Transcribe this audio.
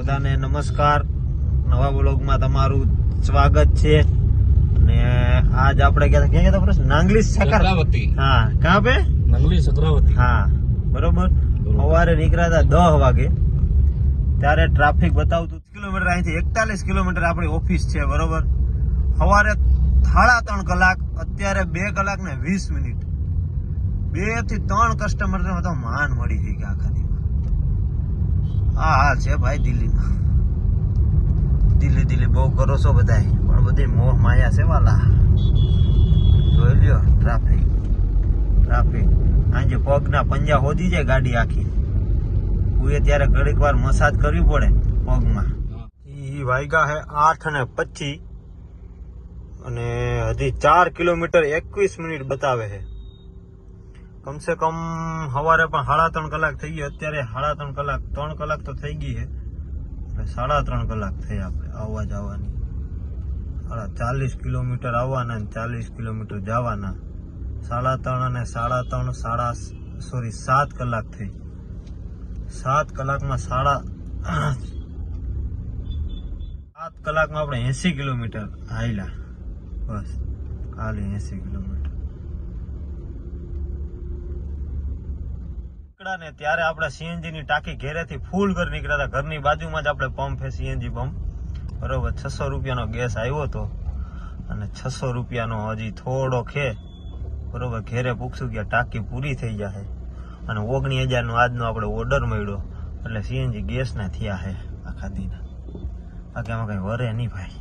બધાને નમસ્કાર. નવા વ્લોગમાં તમારું સ્વાગત છે. અને આજ આપણે ક્યાં ગયા હતા? નાંગલી સકરાવતી. હા, ક્યાં પે? નાંગલી સકરાવતી. હા, બરોબર. સવારે નીકળ્યા હતા 10 વાગે, ત્યારે ટ્રાફિક બતાવતું કિલોમીટર, અહીંથી 41 કિલોમીટર આપણી ઓફિસ છે. બરોબર. સવારે 3.5 કલાક, અત્યારે 2 કલાક ને 20 મિનિટ. 2 થી 3 કસ્ટમર તો માન મળી ગઈ કે આખા આ હાલ છે ભાઈ દિલ્હીમાં. દિલ્હી બહુ કરો છો બધા, પણ બધી મોહ માયા છે વાલા. જોઈ લ્યો ટ્રાફિક. આજે પગના પંજા હોદી જાય ગાડી આખી. ઉએ ત્યારે ઘડીક વાર મસાજ કરવી પડે પગમાં. ઈ વાગ્યા હે 8:25 અને હજી 4 કિલોમીટર 21 મિનિટ બતાવે છે. કમસે કમ સવારે પણ 3.5 કલાક થઈ ગયો. અત્યારે 3.5 કલાક, 3 કલાક તો થઈ ગઈ છે. એટલે 3.5 કલાક થઈ આપણે આવવા જવાની. 40 કિલોમીટર આવવાના અને 40 કિલોમીટર જવાના. 3.5 અને 3.5 7 કલાક થઈ. 7 કલાકમાં 7 કલાકમાં આપણે 80 કિલોમીટર હાલ્યા. બસ ખાલી 80 કિલોમીટર. ને ત્યારે આપણે સીએનજી ની ટાંકી ઘેરેથી ફૂલ કરી નીકળ્યા હતા. ઘરની બાજુમાં જ આપણે પંપ છે, સીએનજી પંપ. બરોબર. 600 રૂપિયાનો ગેસ આવ્યો હતો અને 600 રૂપિયાનો હજી થોડો ખે. બરોબર. ઘેરે પૂછશું કે ટાંકી પૂરી થઈ જશે અને 19,000 નો આજનો આપણે ઓર્ડર મળ્યો. એટલે સીએનજી ગેસ ના થયા છે આખા દીના. બાકી આમાં કઈ વરે નહીં ભાઈ.